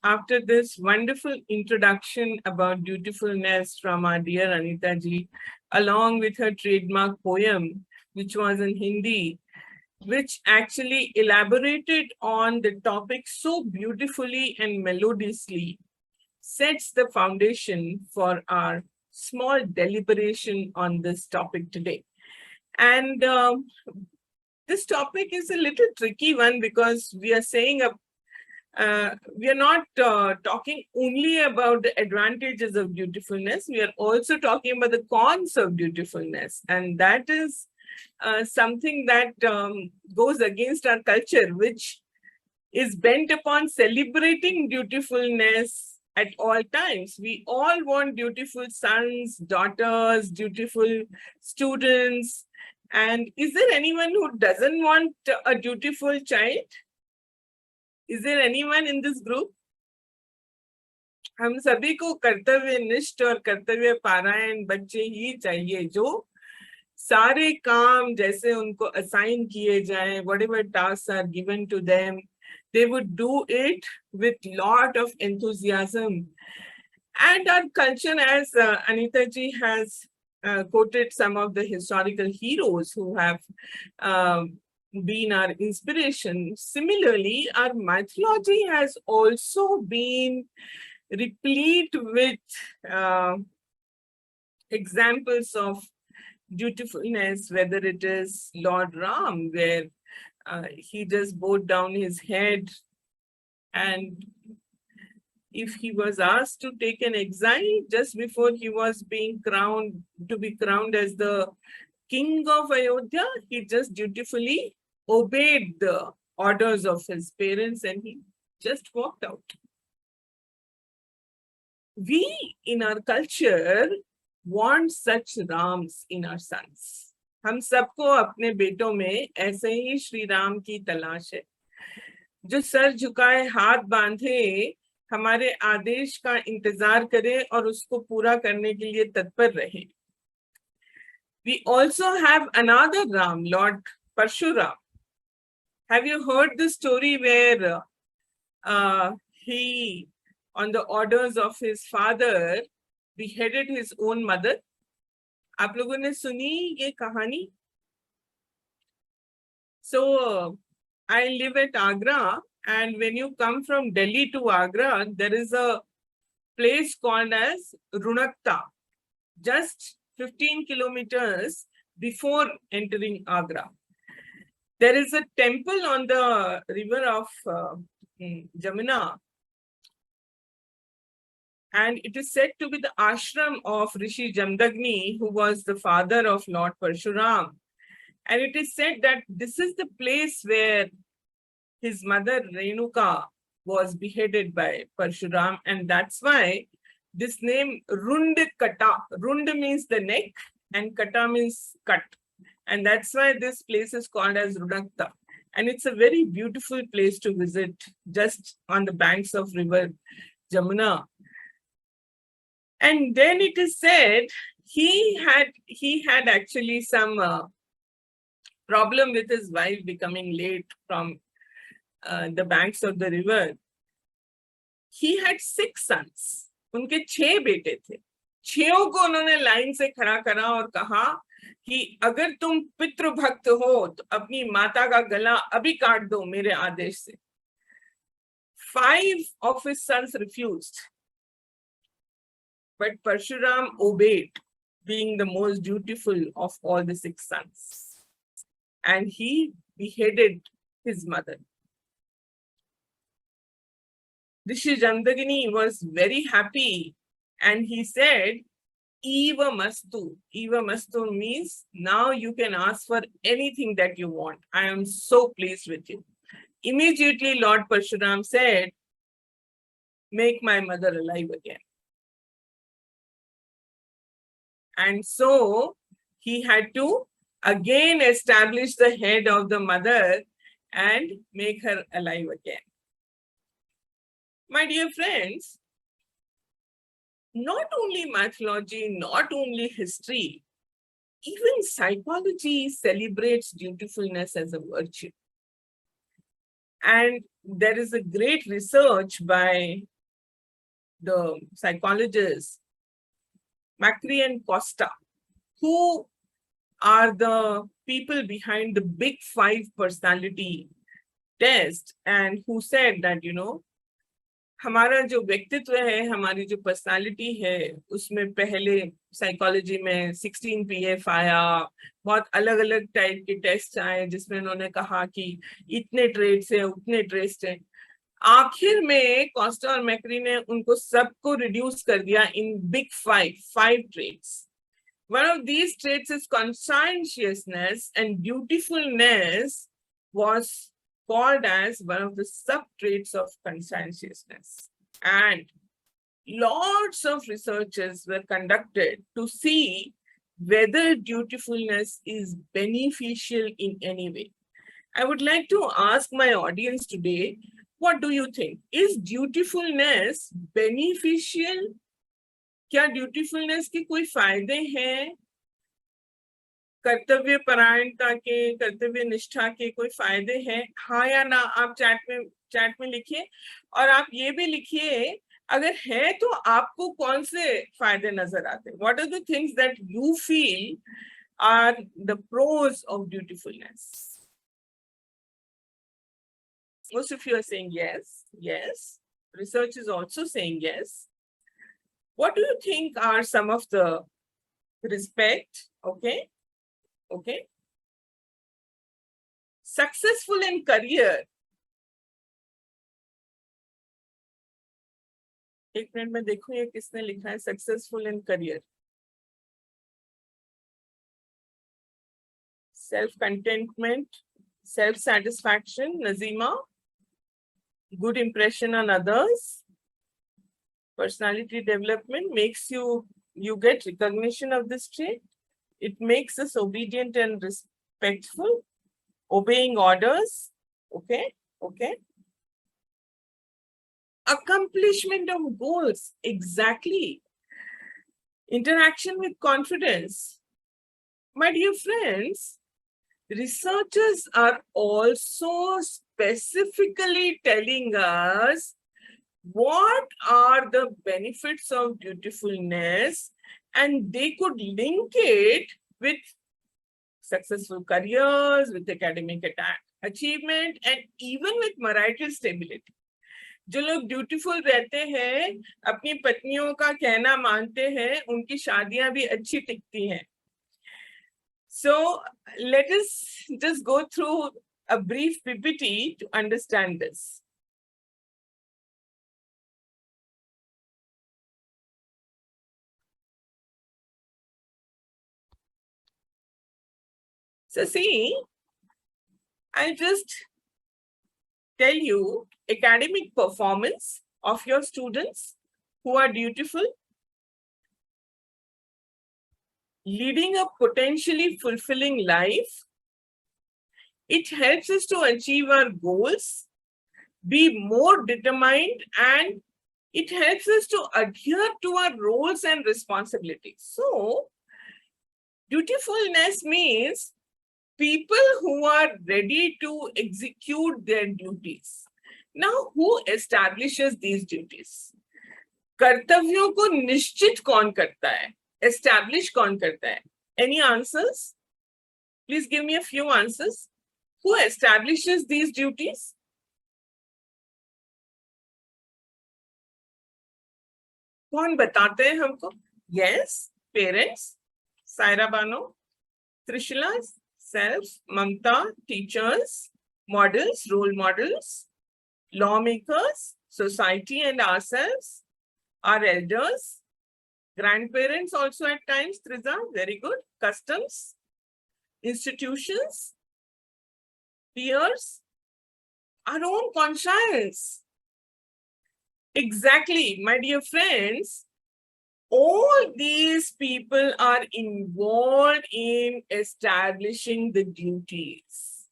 After this wonderful introduction about dutifulness from our dear Anita ji, along with her trademark poem, which was in Hindi, which actually elaborated on the topic so beautifully and melodiously, sets the foundation for our small deliberation on this topic today. And this topic is a little tricky one because we are saying we are not talking only about the advantages of dutifulness. We are also talking about the cons of dutifulness. And that is something that goes against our culture, which is bent upon celebrating dutifulness at all times. We all want dutiful sons, daughters, dutiful students. And is there anyone who doesn't want a dutiful child? Is there anyone in this group? हम सभी को कर्तव्यनिष्ठ और कर्तव्य पारायण बच्चे ही चाहिए जो सारे काम जैसे उनको असाइन किए जाएं, whatever tasks are given to them, they would do it with lot of enthusiasm. And our culture, as Anita ji has quoted some of the historical heroes who have been our inspiration. Similarly, our mythology has also been replete with examples of dutifulness, whether it is Lord Ram, where he just bowed down his head, and if he was asked to take an exile just before he was being crowned, to be crowned as the king of Ayodhya, he just dutifully obeyed the orders of his parents and he just walked out. We in our culture want such Rams in our sons. हम सबको अपने बेटों में ऐसे ही श्री राम की तलाश है, जो सर झुकाए हाथ बांधे हमारे आदेश का इंतजार करे और उसको पूरा करने के लिए तत्पर रहे. We also have another Ram, Lord Parshuram. Have you heard the story where he, on the orders of his father, beheaded his own mother? आप लोगों ने सुनी ये कहानी? So I live at Agra, and when you come from Delhi to Agra, there is a place called as Runakta, just 15 kilometers before entering Agra. There is a temple on the river of Jamuna, and it is said to be the ashram of Rishi Jamdagni, who was the father of Lord Parshuram. And it is said that this is the place where his mother Renuka was beheaded by Parshuram, and that's why this name Rund Kata. Rund means the neck and Kata means cut. And that's why this place is called as Runakta. And it's a very beautiful place to visit, just on the banks of river Jamuna. And then it is said he had actually some problem with his wife becoming late from the banks of the river. He had 6 sons. उनके 6 बेटे थे. 6 को उन्होंने line से खड़ा करा और कहा कि अगर तुम पितृभक्त हो तो अपनी माता का गला अभी काट दो मेरे आदेश से. 5 of his sons refused, but Parshuram obeyed, being the most dutiful of all the 6 sons, and he beheaded his mother. Rishi Jamdagini was very happy, and he said, Eva Mastu. Eva Mastu means now you can ask for anything that you want. I am so pleased with you. Immediately, Lord Parshuram said, make my mother alive again. And so he had to again establish the head of the mother and make her alive again. My dear friends, not only mythology, not only history, even psychology celebrates dutifulness as a virtue. And there is a great research by the psychologists Macri and Costa, who are the people behind the Big Five personality test, and who said that, हमारा जो व्यक्तित्व है, हमारी जो personality है, उसमें पहले psychology में 16 PF आया, बहुत अलग अलग टाइप के टेस्ट आए जिसमें उन्होंने कहा कि इतने ट्रेड्स है, उतने ट्रेड्स है। आखिर में कॉस्टा और मैक्री ने उनको सबको रिड्यूस कर दिया in big five trades. One of these traits is conscientiousness, and dutifulness was called as one of the sub-traits of conscientiousness. And lots of researches were conducted to see whether dutifulness is beneficial in any way. I would like to ask my audience today, what do you think? Is dutifulness beneficial? क्या ड्यूटीफुलनेस के कोई फायदे हैं? कर्तव्य परायणता के, कर्तव्य निष्ठा के कोई फायदे हैं? हाँ या ना आप चैट में लिखिए, और आप ये भी लिखिए अगर है तो आपको कौन से फायदे नजर आते हैं? What are the things that you feel are the pros of dutifulness? Most of you are saying yes. Research is also saying yes. What do you think are some of the respect? Okay. Successful in career. एक minute में देखो ये किसने लिखा है successful in career. Self-contentment, self-satisfaction, Nazima. Good impression on others. Personality development makes you get recognition of this trait. It makes us obedient and respectful. Obeying orders. Okay. Accomplishment of goals. Exactly. Interaction with confidence. My dear friends, researchers are also specifically telling us what are the benefits of dutifulness, and they could link it with successful careers, with academic achievement, and even with marital stability. जो लोग dutiful रहते हैं, अपनी पत्नियों का कहना मानते हैं, उनकी शादियां भी अच्छी टिकती हैं. So let us just go through a brief PPT to understand this. So see, I'll just tell you academic performance of your students who are dutiful, leading a potentially fulfilling life. It helps us to achieve our goals, be more determined, and it helps us to adhere to our roles and responsibilities. So, dutifulness means people who are ready to execute their duties. Now, who establishes these duties? कर्तव्यों को निश्चित कौन करता है? Establish कौन करता है? Any answers? Please give me a few answers. Who establishes these duties? कौन बताते हैं हमको? Yes, parents, Saira Bano, Trishula, self, Mamta, teachers, models, role models, lawmakers, society and ourselves, our elders, grandparents also at times, Triza, very good, customs, institutions, peers, our own conscience. Exactly, my dear friends, all these people are involved in establishing the duties.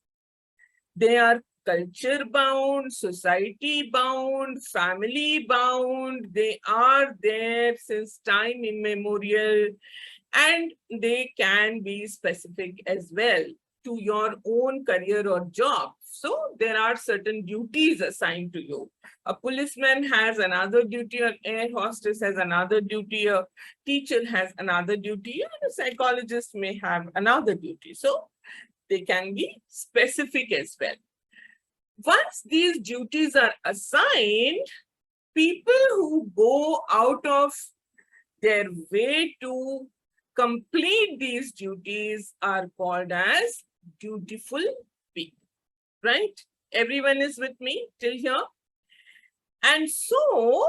They are culture bound, society bound, family bound. They are there since time immemorial, and they can be specific as well to your own career or job. So there are certain duties assigned to you. A policeman has another duty, an air hostess has another duty, a teacher has another duty, and a psychologist may have another duty. So they can be specific as well. Once these duties are assigned, people who go out of their way to complete these duties are called as dutiful people, right? Everyone is with me till here? And so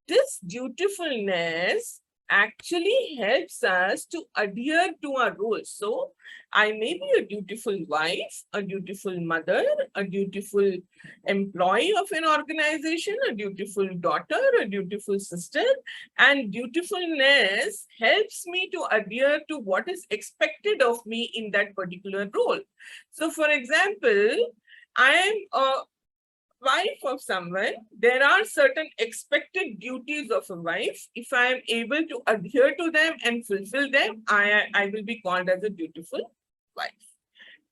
this dutifulness actually helps us to adhere to our rules. So I may be a dutiful wife, a dutiful mother, a dutiful employee of an organization, a dutiful daughter, a dutiful sister, and dutifulness helps me to adhere to what is expected of me in that particular role. So for example, I am a wife of someone, there are certain expected duties of a wife. If I am able to adhere to them and fulfill them, I will be called as a dutiful wife,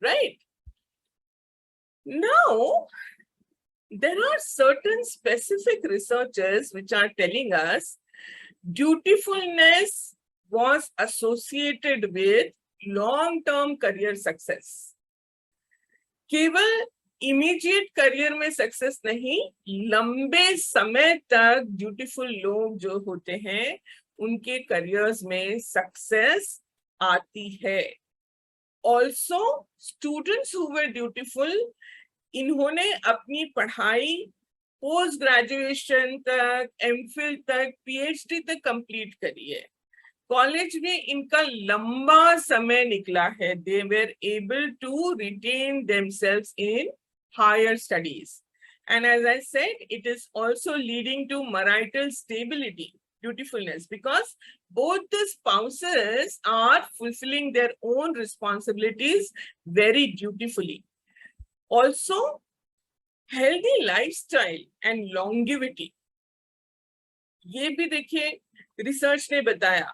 right? Now, there are certain specific researchers which are telling us dutifulness was associated with long-term career success. केवल immediate career में success नहीं, लंबे समय तक dutiful लोग जो होते हैं उनके करियर्स में सक्सेस आती है. Also students who were dutiful, इन्होंने अपनी पढ़ाई पोस्ट ग्रेजुएशन तक, एमफिल तक, पीएचडी तक कंप्लीट करी है. कॉलेज में इनका लंबा समय निकला है. They were able to retain themselves in higher studies. And as I said, it is also leading to marital stability, dutifulness, because both the spouses are fulfilling their own responsibilities very dutifully. Also, healthy lifestyle and longevity. ये भी देखिए research ने बताया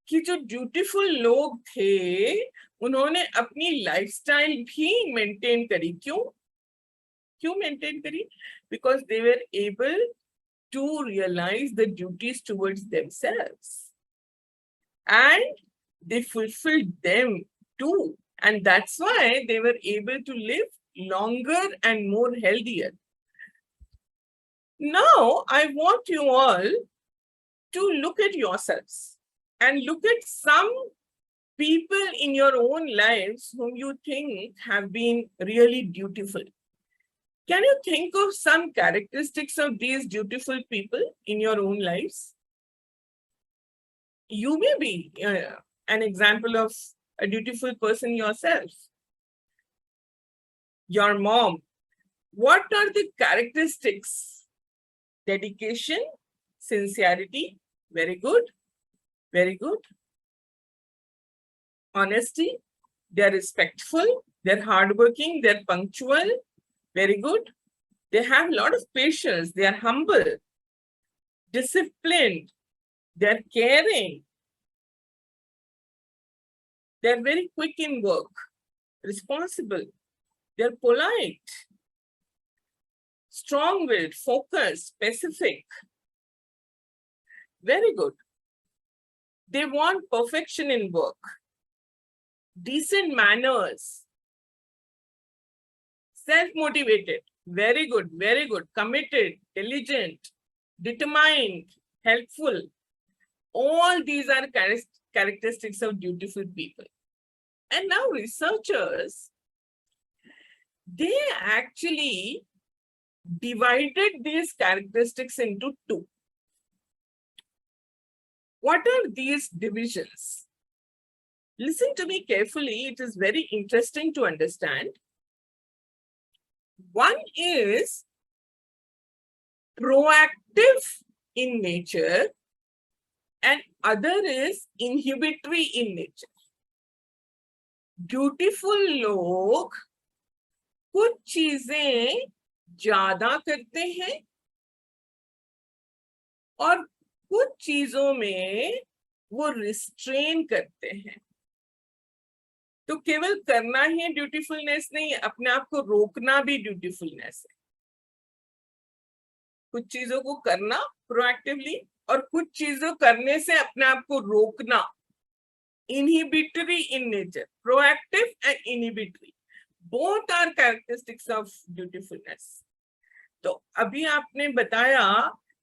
कि जो dutiful लोग थे उन्होंने अपनी लाइफस्टाइल भी मेंटेन करी. क्यों मेंटेन करी? Because they were able to realise the duties towards themselves and they fulfilled them too, and that's why they were able to live longer and more healthier. Now I want you all to look at yourselves and look at some people in your own lives whom you think have been really dutiful. Can you think of some characteristics of these dutiful people in your own lives? You may be an example of a dutiful person yourself. Your mom. What are the characteristics? Dedication, sincerity, very good. Very good. Honesty, they're respectful, they're hardworking, they're punctual, very good. They have a lot of patience, they are humble, disciplined, they're caring, they're very quick in work, responsible, they're polite, strong-willed, focused, specific. Very good. They want perfection in work, decent manners, self-motivated, very good, committed, diligent, determined, helpful. All these are characteristics of dutiful people. And now researchers, they actually divided these characteristics into two. What are these divisions? Listen to me carefully. It is very interesting to understand. One is proactive in nature and other is inhibitory in nature. Dutiful लोग कुछ चीजें ज्यादा करते हैं और कुछ चीजों में वो रिस्ट्रेन करते हैं. तो केवल करना ही ड्यूटीफुलनेस नहीं, अपने आप को रोकना भी ड्यूटीफुलनेस है। कुछ चीजों को करना प्रोएक्टिवली और कुछ चीजों करने से अपने आप को रोकना, inhibitory in nature, proactive and inhibitory, both are characteristics of dutifulness. तो अभी आपने बताया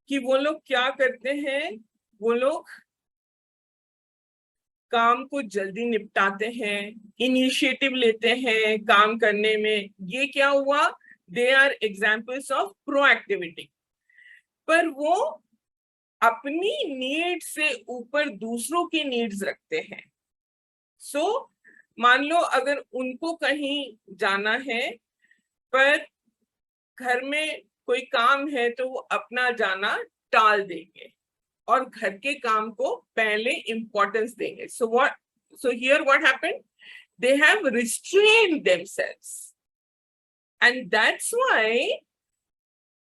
कि वो लोग क्या करते हैं, वो लोग काम को जल्दी निपटाते हैं, इनिशिएटिव लेते हैं काम करने में, ये क्या हुआ, they are examples of proactivity. पर वो अपनी नीड से ऊपर दूसरों की नीड्स रखते हैं। सो मान लो अगर उनको कहीं जाना है पर घर में कोई काम है तो वो अपना जाना टाल देंगे और घर के काम को पहले इंपॉर्टेंस देंगे। So here what happened? They have restrained themselves, and that's why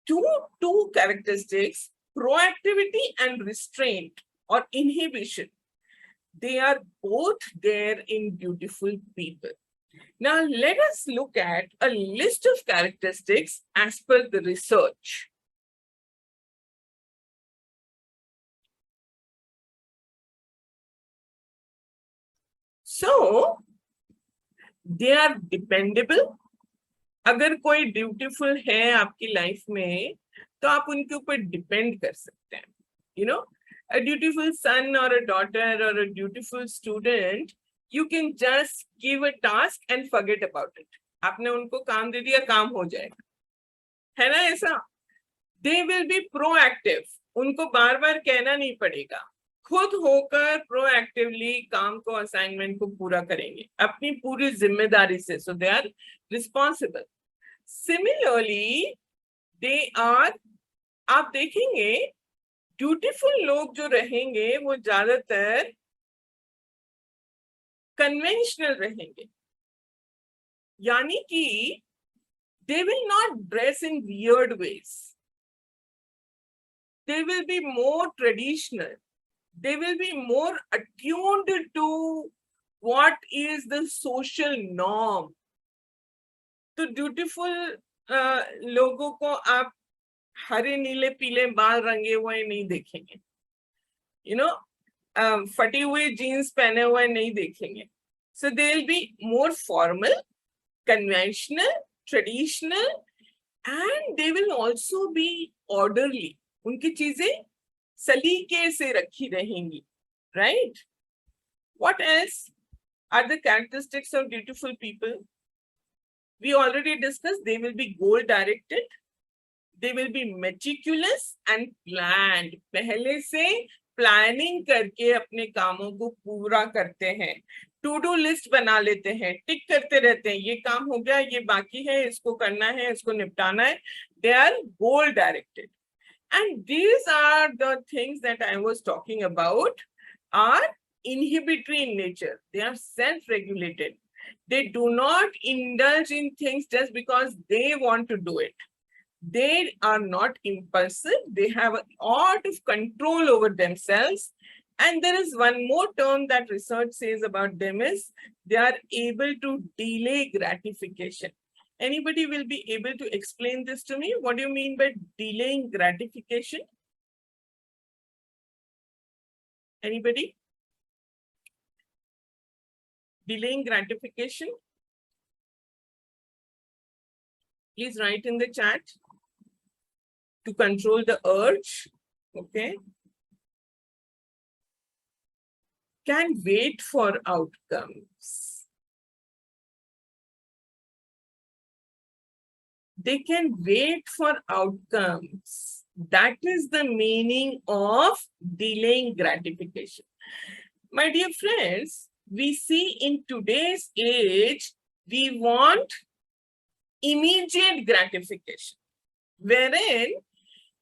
two characteristics, proactivity and restraint or inhibition, they are both there in beautiful people. Now let us look at a list of characteristics as per the research. So they are dependable. अगर कोई dutiful है आपकी life में तो आप उनके ऊपर depend कर सकते हैं। You know, a dutiful son or a daughter or a dutiful student, you can just give a task and forget about it. आपने उनको काम दे दिया, काम हो जाएगा, है ना ऐसा? They will be proactive. उनको बार बार कहना नहीं पड़ेगा, खुद होकर प्रोएक्टिवली काम को, असाइनमेंट को पूरा करेंगे अपनी पूरी जिम्मेदारी से। So they are responsible. Similarly they are, आप देखेंगे ड्यूटीफुल लोग जो रहेंगे वो ज्यादातर कन्वेंशनल रहेंगे, यानी कि they will not dress in weird ways. They will be more traditional. They will be more attuned to what is the social norm. तो ड्यूटीफुल लोगों को आप हरे नीले पीले बाल रंगे हुए नहीं देखेंगे, फटी हुई जीन्स पहने हुए नहीं देखेंगे। So they will be more formal, conventional, traditional, and they will also be orderly. उनकी चीजें सलीके से रखी रहेंगी, right? What else are the characteristics of dutiful people? We already discussed. They will be goal directed. They will be meticulous and planned. पहले से planning करके अपने कामों को पूरा करते हैं, टू डू लिस्ट बना लेते हैं, टिक करते रहते हैं, ये काम हो गया, ये बाकी है, इसको करना है, इसको निपटाना है। They are goal directed. And these are the things that I was talking about, are inhibitory in nature. They are self-regulated. They do not indulge in things just because they want to do it. They are not impulsive. They have a lot of control over themselves. And there is one more term that research says about them is they are able to delay gratification. Anybody will be able to explain this to me? What do you mean by delaying gratification? Anybody? Delaying gratification? Please write in the chat. To control the urge, okay? Can wait for outcomes. They can wait for outcomes. That is the meaning of delaying gratification. My dear friends, we see in today's age, we want immediate gratification, wherein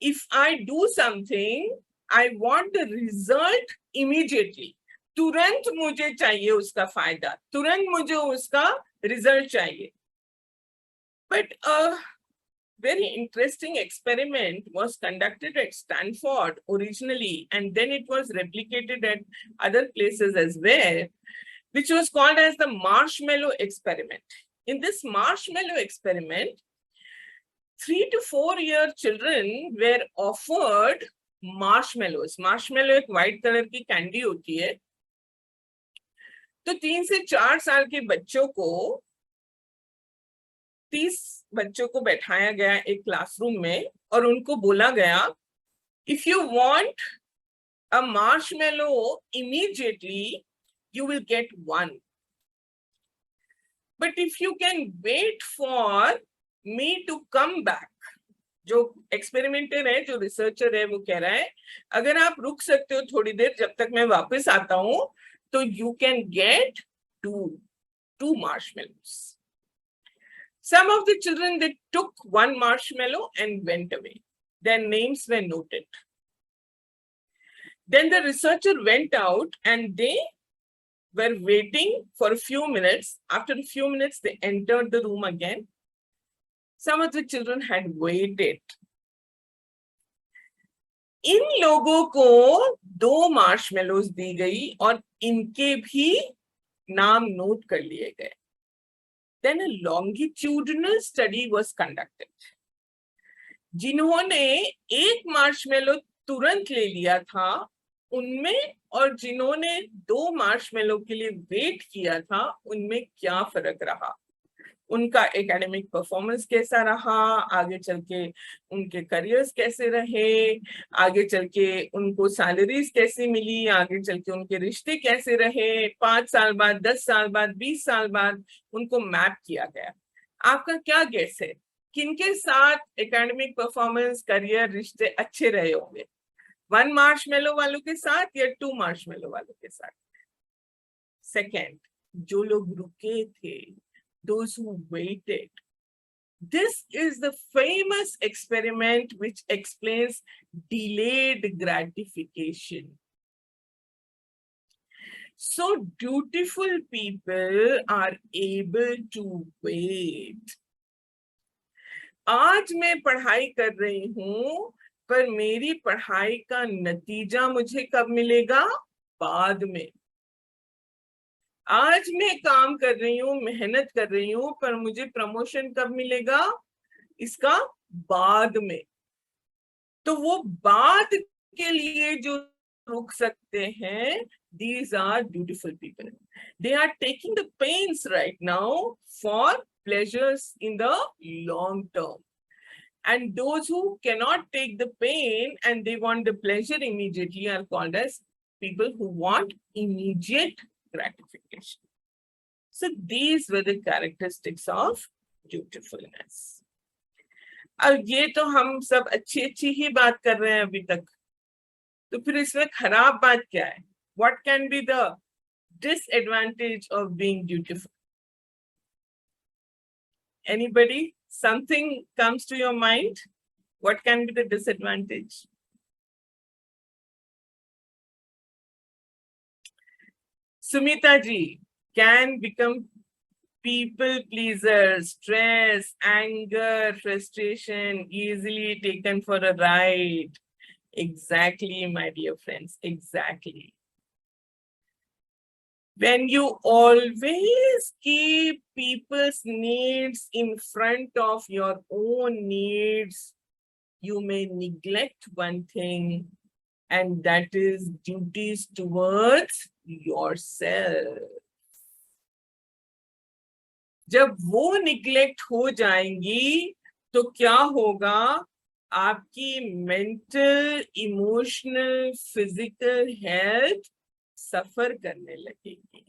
if I do something, I want the result immediately. तुरंत मुझे चाहिए उसका फायदा, तुरंत मुझे उसका result चाहिए. But a very interesting experiment was conducted at Stanford originally, and then it was replicated at other places as well. which was called as the marshmallow experiment. In this marshmallow experiment, 3 to 4 year children were offered marshmallows. Marshmallow एक white color की candy होती है. तो 3 से 4 साल के बच्चों को 30 बच्चों को बैठाया गया एक क्लासरूम में और उनको बोला गया, if you want a marshmallow immediately, you will get one. But if you can wait for me to come back, जो एक्सपेरिमेंटर है, जो रिसर्चर है, वो कह रहा है अगर आप रुक सकते हो थोड़ी देर जब तक मैं वापस आता हूं, तो you can get two marshmallows. Some of the children, they took one marshmallow and went away. Their names were noted. Then the researcher went out and they were waiting for a few minutes. After a few minutes, they entered the room again. Some of the children had waited. इन लोगों को 2 marshmallows दी गई और इनके भी नाम note कर लिए गए. Then a longitudinal study was conducted. जिन्होंने एक मार्शमेलो तुरंत ले लिया था उनमें और जिन्होंने 2 मार्शमेलो के लिए वेट किया था उनमें क्या फर्क रहा, उनका एकेडमिक परफॉर्मेंस कैसा रहा, आगे चल के उनके करियर्स कैसे रहे, आगे चल के उनको सैलरीज कैसे मिली, आगे चल के उनके रिश्ते कैसे रहे, 5 साल बाद, 10 साल बाद, 20 साल बाद उनको मैप किया गया. आपका क्या गेस है किनके साथ एकेडमिक परफॉर्मेंस, करियर, रिश्ते अच्छे रहे होंगे? 1 मार्शमेलो वालों के साथ या 2 मार्शमेलो वालों के साथ? सेकेंड, जो लोग रुके थे, those who waited. This is the famous experiment which explains delayed gratification. So dutiful people are able to wait. आज मैं पढ़ाई कर रही हूं, पर मेरी पढ़ाई का नतीजा मुझे कब मिलेगा? बाद में. आज मैं काम कर रही हूँ, मेहनत कर रही हूँ, पर मुझे प्रमोशन कब मिलेगा? इसका बाद में. तो वो बाद के लिए जो रुक सकते हैं, these are dutiful people. They are taking the pains right now for pleasures in the long term. And those who cannot take the pain and they want the pleasure immediately are called as people who want immediate gratification. So these were the characteristics of dutifulness. अब ये तो हम सब अच्छी ही बात कर रहे हैं अभी तक, तो फिर इसमें खराब बात क्या है? What can be the disadvantage of being dutiful? Anybody? Something comes to your mind? What can be the disadvantage? Sumita ji, can become people pleasers, stress, anger, frustration, easily taken for a ride. Exactly, my dear friends, exactly. When you always keep people's needs in front of your own needs, you may neglect one thing, and that is duties towards yourself. जब वो neglect हो जाएंगी तो क्या होगा? आपकी mental, emotional, physical health सफर करने लगेगी.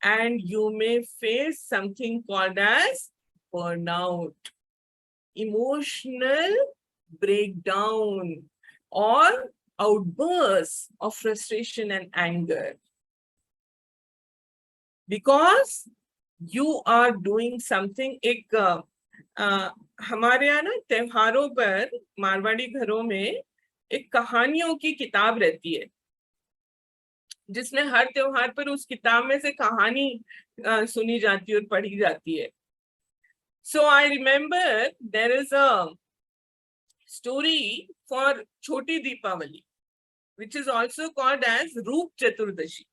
And you may face something called as burnout, emotional breakdown, or outbursts of frustration and anger. Because you are doing something. एक हमारे यहाँ ना त्योहारों पर मारवाड़ी घरों में एक कहानियों की किताब रहती है, जिसमें हर त्योहार पर उस किताब में से कहानी सुनी जाती है और पढ़ी जाती है. So I remember there is a story for Choti Deepavali, which is also called as Roop Chaturdashi.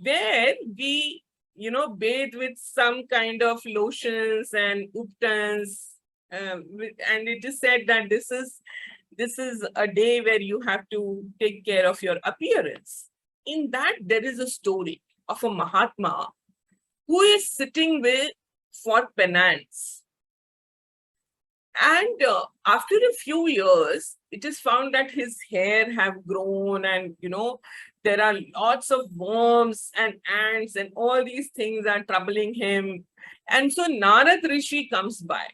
where we, bathe with some kind of lotions and uptons, and it is said that this is a day where you have to take care of your appearance. In that, there is a story of a Mahatma who is sitting with for penance. And after a few years, it is found that his hair have grown, and there are lots of worms and ants, and all these things are troubling him. And so Narad Rishi comes by,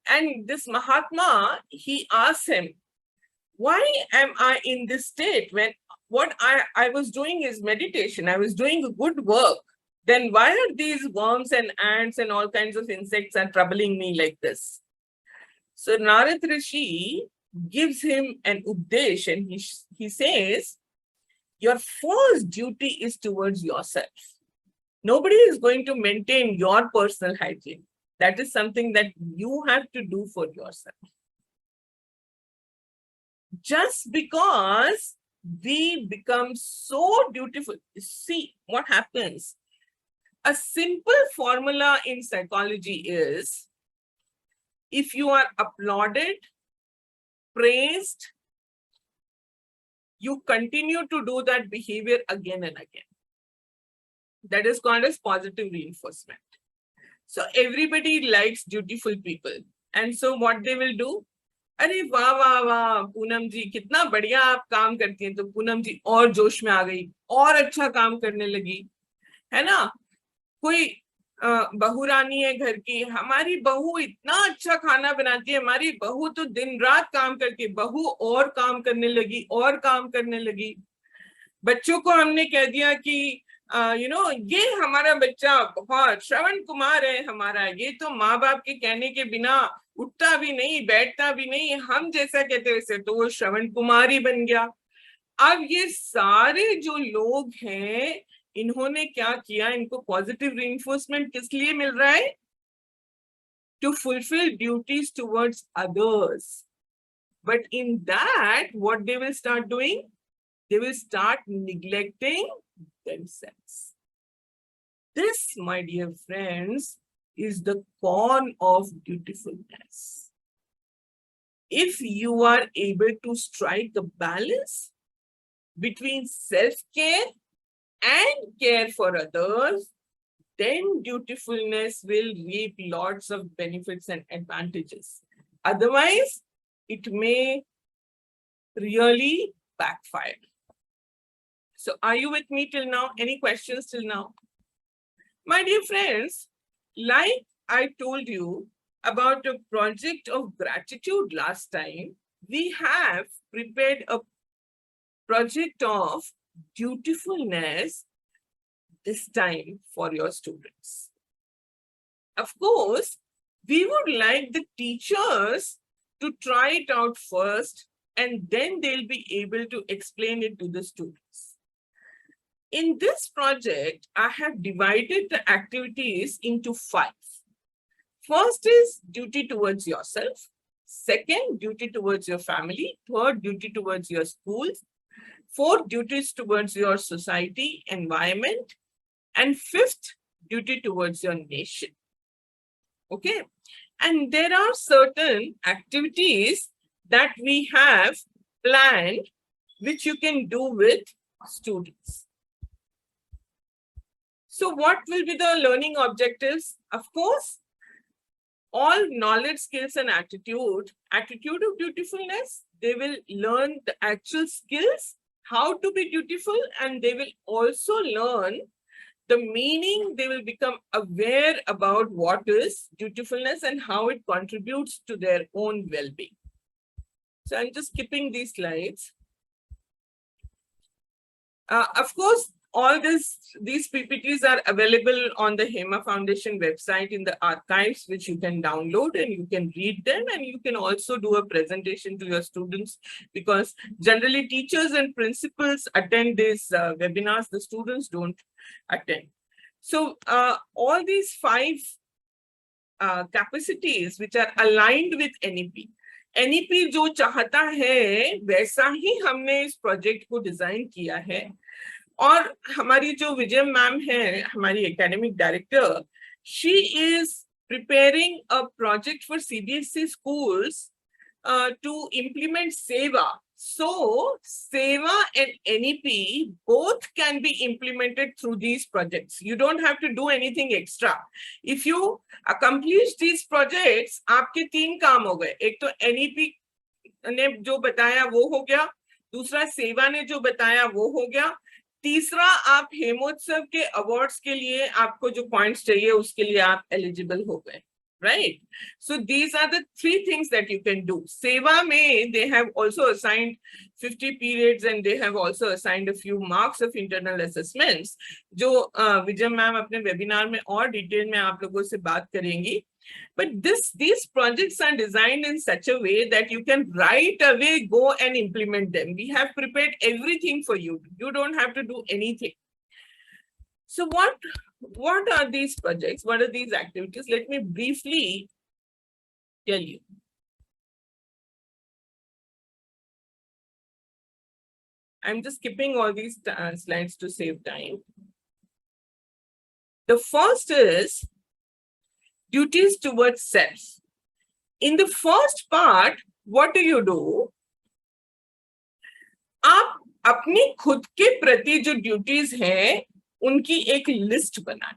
and this Mahatma, he asks him, why am I in this state when what I was doing is meditation, I was doing good work? Then why are these worms and ants and all kinds of insects are troubling me like this? So Narad Rishi gives him an updesh, and he says, your first duty is towards yourself. Nobody is going to maintain your personal hygiene. That is something that you have to do for yourself. Just because we become so dutiful, see what happens. A simple formula in psychology is, if you are applauded, praised, you continue to do that behavior again and again. That is called as positive reinforcement. So everybody likes dutiful people. And so what they will do? अरे वाह वाह वाह पूनम जी कितना बढ़िया आप काम करती हैं, तो पूनम जी और जोश में आ गई, और अच्छा काम करने लगी, है ना? कोई बहू रानी है घर की, हमारी बहू इतना अच्छा खाना बनाती है, हमारी बहू तो दिन रात काम करके, बहू और काम करने लगी, और काम करने लगी। बच्चों को हमने कह दिया कि ये हमारा बच्चा बहुत श्रवण कुमार है हमारा, ये तो माँ बाप के कहने के बिना उठता भी नहीं, बैठता भी नहीं, हम जैसा कहते वैसे, तो वो श्रवण कुमार ही बन गया। अब ये सारे जो लोग हैं, इन्होंने क्या किया? इनको पॉजिटिव रीइंफोर्समेंट किस लिए मिल रहा है? To fulfil duties towards others. But in that, what they will start doing? They will start neglecting themselves. This, my dear friends, is the corn of dutifulness. If you are able to strike a balance between self-care and care for others, then dutifulness will reap lots of benefits and advantages. Otherwise, it may really backfire. So are you with me till now? Any questions till now? My dear friends, like I told you about a project of gratitude last time, we have prepared a project of dutifulness this time for your students. Of course, we would like the teachers to try it out first, and then they'll be able to explain it to the students. In this project, I have divided the activities into 5. First is duty towards yourself. Second, duty towards your family. Third, duty towards your schools. Fourth, duties towards your society, environment. And fifth, duty towards your nation. Okay. And there are certain activities that we have planned, which you can do with students. So what will be the learning objectives? Of course, all knowledge, skills, and attitude of dutifulness, they will learn the actual skills, how to be dutiful, and they will also learn the meaning. They will become aware about what is dutifulness and how it contributes to their own well-being. So I'm just skipping these slides. Of course, all these PPTs are available on the Hema Foundation website in the archives, which you can download and you can read them, and you can also do a presentation to your students, because generally teachers and principals attend these webinars, the students don't attend. So all these 5 capacities which are aligned with NEP. NEP जो चाहता है वैसा ही हमने इस project को design किया है. और हमारी जो विजय मैम है, हमारी academic director, she is preparing a project for CBSE schools to implement SEVA. So, SEVA and NEP both can be implemented through these projects. You don't have to do anything extra. If you accomplish these projects, आपके 3 काम हो गए. एक तो NEP ने जो बताया वो हो गया, दूसरा सेवा ने जो बताया वो हो गया, तीसरा आप हेमोत्सव के अवार्ड्स के लिए आपको जो पॉइंट्स चाहिए उसके लिए आप एलिजिबल हो गए, right? So these are the 3 things that you can do. Seva mein they have also assigned 50 periods and they have also assigned a few marks of internal assessments, जो विजय मैम अपने webinar में और detail में आप लोगों से बात करेंगी. But these projects are designed in such a way that you can right away go and implement them. We have prepared everything for you. You don't have to do anything. So what are these projects? What are these activities? Let me briefly tell you. I'm just skipping all these slides to save time. The first is duties towards self. In the first part, what do? आप अपनी खुद के प्रति जो duties हैं उनकी एक list बनाएं.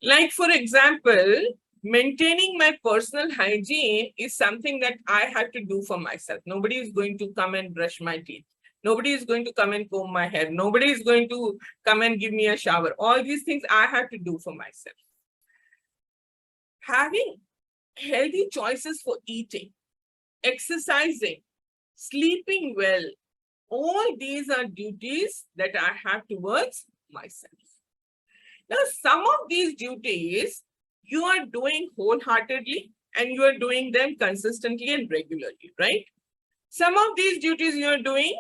Like for example, maintaining my personal hygiene is something that I have to do for myself. Nobody is going to come and brush my teeth. Nobody is going to come and comb my hair. Nobody is going to come and give me a shower. All these things I have to do for myself. Having healthy choices for eating, exercising, sleeping well, all these are duties that I have towards myself. Now, some of these duties you are doing wholeheartedly and you are doing them consistently and regularly, right? Some of these duties you are doing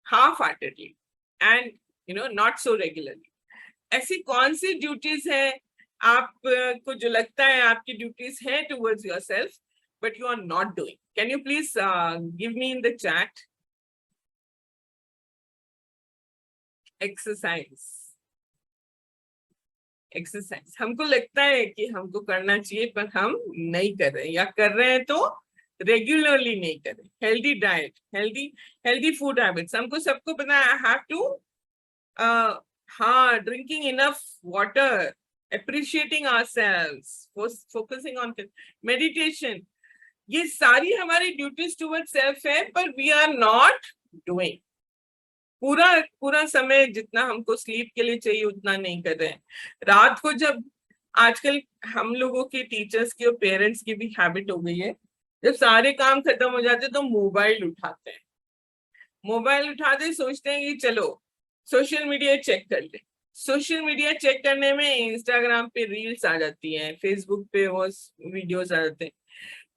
half-heartedly and not so regularly. ऐसी कौन सी duties हैं आपको जो लगता है आपकी duties हैं towards yourself, but you are not doing? Can you please give me in the chat? Exercise हमको लगता है कि हमको करना चाहिए पर हम नहीं कर रहे, या कर रहे हैं तो रेगुलरली नहीं कर रहे. Healthy diet, healthy food habits, हमको सबको पता है. आई हैव टू हाँ, drinking enough water, appreciating ourselves, focusing on meditation, ये सारी हमारी ड्यूटीज टुवर्ड सेल्फ है, पर वी आर नॉट डूइंग. पूरा समय जितना हमको स्लीप के लिए चाहिए उतना नहीं कर रहे हैं. रात को जब आजकल हम लोगों के टीचर्स की और पेरेंट्स की भी हैबिट हो गई है, जब सारे काम खत्म हो जाते तो मोबाइल उठाते हैं. मोबाइल उठाते सोचते हैं कि चलो सोशल मीडिया चेक कर ले. सोशल मीडिया चेक करने में इंस्टाग्राम पे रील्स आ जाती हैं, फेसबुक पे वो वीडियोस आ जाते हैं,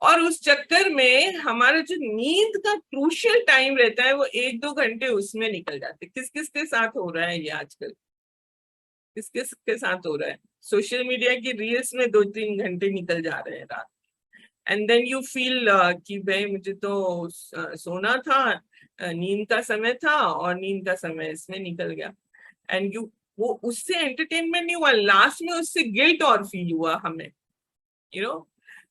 और उस चक्कर में हमारा जो नींद का क्रूशियल टाइम रहता है वो 1-2 घंटे उसमें निकल जाते. किस किस के साथ हो रहा है ये आजकल? किस किस के साथ हो रहा है? सोशल मीडिया की रील्स में 2-3 घंटे निकल जा रहे हैं रात. एंड देन यू फील कि भाई मुझे तो सोना था, नींद का समय था और नींद का समय इसमें निकल गया. एंड वो उससे एंटरटेनमेंट नहीं हुआ, लास्ट में उससे गिल्ट और फील हुआ हमें.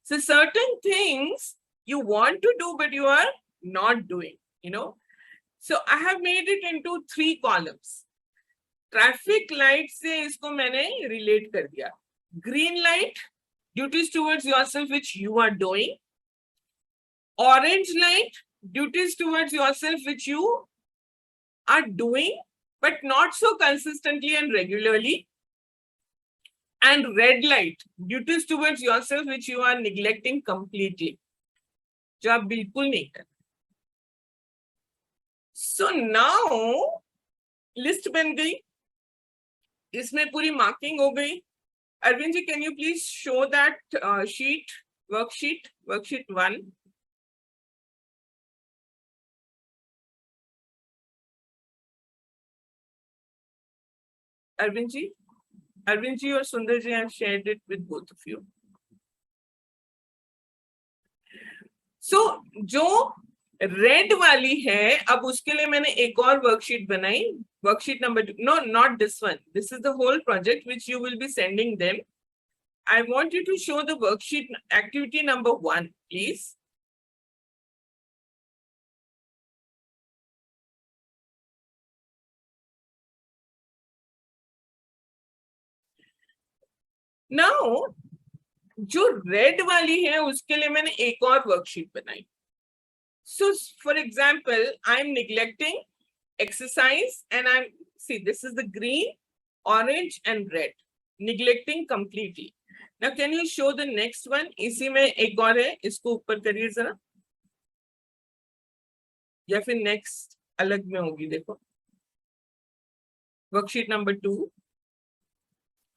So certain things you want to do, but you are not doing, So I have made it into 3 columns. Traffic light से इसको मैंने relate कर दिया. Green light, duties towards yourself which you are doing. Orange light, duties towards yourself which you are doing, but not so consistently and regularly. And red light, duties towards yourself which you are neglecting completely, जो आप बिल्कुल नहीं कर. So now list बन गई, इसमें पूरी marking हो गई. Arvind ji, can you please show that worksheet 1. Arvind ji or Sundar ji, I have shared it with both of you. So, जो रेड वाली है, अब उसके लिए मैंने एक और वर्कशीट बनाई, worksheet number 2. No, not this one, this is the whole project which you will be sending them. I want you to show the worksheet activity number 1, please. Now, जो रेड वाली है उसके लिए मैंने एक और वर्कशीट बनाई. So, for example, I'm neglecting exercise and see, this is the green, orange and red. Neglecting completely. Now, can you show the next one? इसी में एक और है, इसको ऊपर करिए जरा, या फिर नेक्स्ट अलग में होगी, देखो. Worksheet number 2.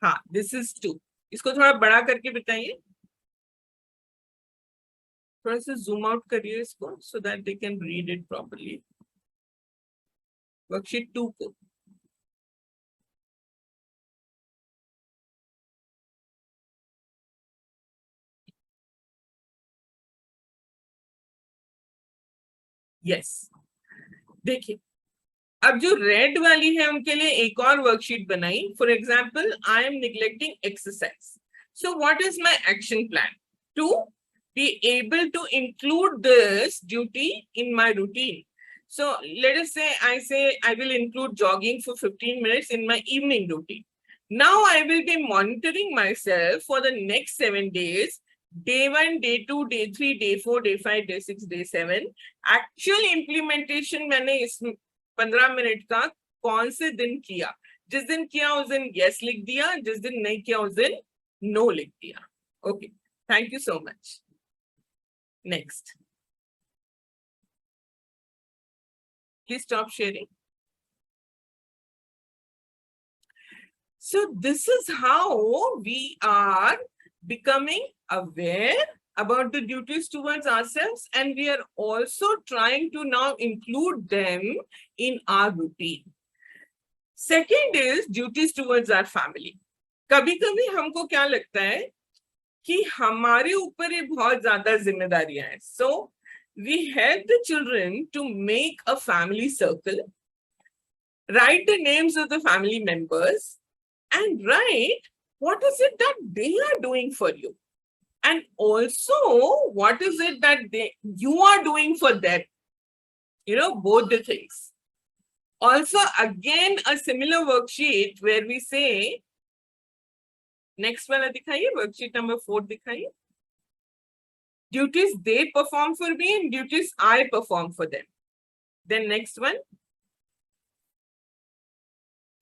हाँ, दिस इज 2. इसको थोड़ा बड़ा करके बताइए, थोड़ा सा जूम आउट करिए इसको, so that they can read it properly. Worksheet 2 को. यस, देखिए, अब जो रेड वाली है उनके लिए एक और वर्कशीट बनाई. For example, I am neglecting exercise. So what is my action plan to be able to include this duty in my routine? So let us say I will include jogging for 15 minutes in my evening routine. Now I will be monitoring myself for the next 7 days. Day 1, day 2, day 3, day 4, day 5, day 6, day 7. Actual implementation मैंने इस 15 minute का कौन से दिन किया. जिस दिन किया उस दिन yes लिख दिया, जिस दिन नहीं किया उस दिन no लिख दिया. Okay, thank you so much. Next. Please stop sharing. So this is how we are becoming aware about the duties towards ourselves, and we are also trying to now include them in our routine. Second is duties towards our family. कभी-कभी हमको क्या लगता है कि हमारे ऊपर ये बहुत ज्यादा जिम्मेदारियां हैं. So we help the children to make a family circle, write the names of the family members, and write what is it that they are doing for you, and also what is it that you are doing for them. You know, both the things. Also, again, a similar worksheet where we say, next वाला दिखाइए, worksheet number 4 दिखाइए. Duties they perform for me and duties I perform for them. Then next one.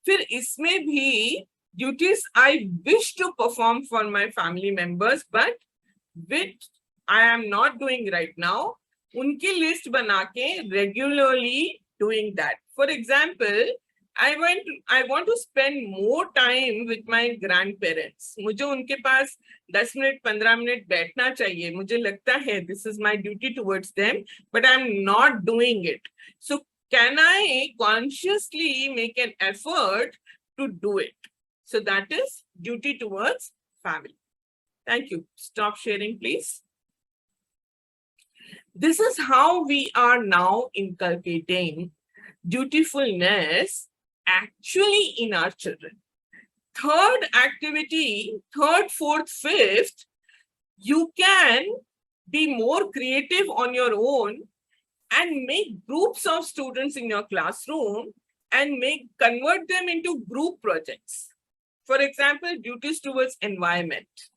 फिर इसमें भी duties I wish to perform for my family members, but which I am not doing right now. उनकी list बना के regularly doing that. For example, I want to spend more time with my grandparents. मुझे उनके पास 10 minute 15 minute बैठना चाहिए. मुझे लगता है this is my duty towards them, but I'm not doing it. So can I consciously make an effort to do it? So that is duty towards family. Thank you. Stop sharing, please. This is how we are now inculcating dutifulness actually in our children. Third activity, third, fourth, fifth, you can be more creative on your own and make groups of students in your classroom and convert them into group projects. For example, duties towards environment.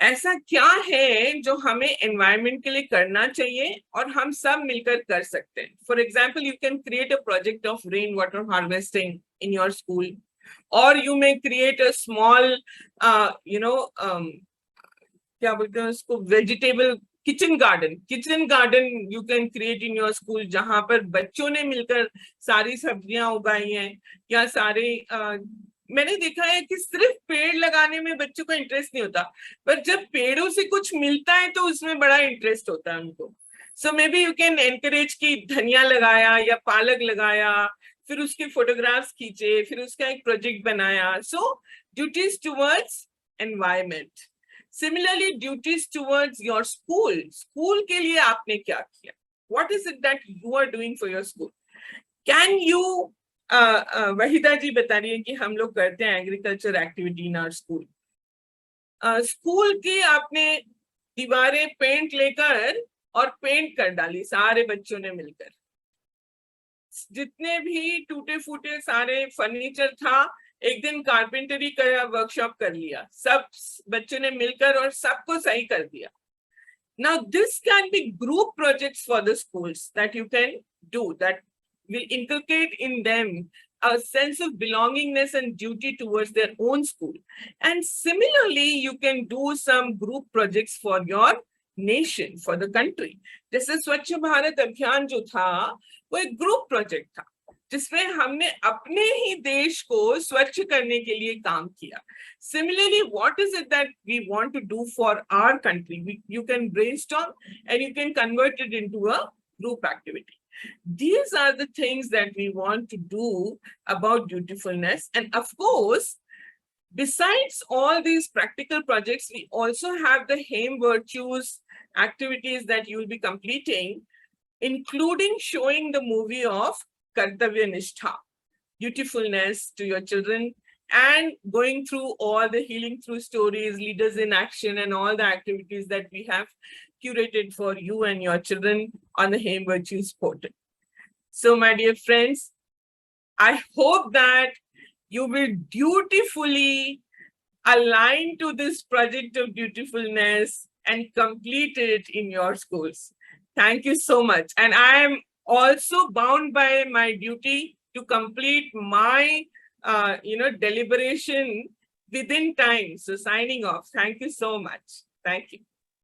ऐसा क्या है जो हमें environment के लिए करना चाहिए और हम सब मिलकर कर सकते हैं. For example, you can create a project of rainwater harvesting in your school, or you may create a small, क्या बोलते हैं उसको, vegetable kitchen garden you can create in your school, जहां पर बच्चों ने मिलकर सारी सब्जियां उगाई हैं. या सारे मैंने देखा है कि सिर्फ पेड़ लगाने में बच्चों को इंटरेस्ट नहीं होता, पर जब पेड़ों से कुछ मिलता है तो उसमें बड़ा इंटरेस्ट होता है उनको. So maybe you can encourage कि धनिया लगाया या पालक लगाया, फिर उसके फोटोग्राफ्स खींचे, फिर उसका एक प्रोजेक्ट बनाया. So duties towards environment. Similarly duties towards your school. School के लिए आपने क्या किया? What is it that you are doing for your school? Can you, Waheeda जी बता रही है कि हम लोग करते हैं agriculture activity in our school. School की आपने दीवारें पेंट लेकर और पेंट कर डाली सारे बच्चों ने मिलकर. जितने भी टूटे फूटे सारे फर्नीचर था, एक दिन कारपेंटरी का वर्कशॉप कर लिया, सब बच्चों ने मिलकर और सबको सही कर दिया. Now this can be group projects for the schools that you can do, that will inculcate in them a sense of belongingness and duty towards their own school. And similarly, you can do some group projects for your nation, for the country. जैसे स्वच्छ भारत अभियान जो था वो एक group project था जिसमें हमने अपने ही देश को स्वच्छ करने के लिए काम किया. Similarly, what is it that we want to do for our country? You can brainstorm and you can convert it into a group activity. These are the things that we want to do about dutifulness. And of course, besides all these practical projects, we also have the Hame Virtues activities that you will be completing, including showing the movie of Kartavya Nishtha, dutifulness to your children, and going through all the healing through stories, leaders in action, and all the activities that we have curated for you and your children on the Hame Virtues portal. So, my dear friends, I hope that you will dutifully align to this project of dutifulness and complete it in your schools. Thank you so much. And I am also bound by my duty to complete my deliberation within time. So signing off. Thank you so much. Thank you.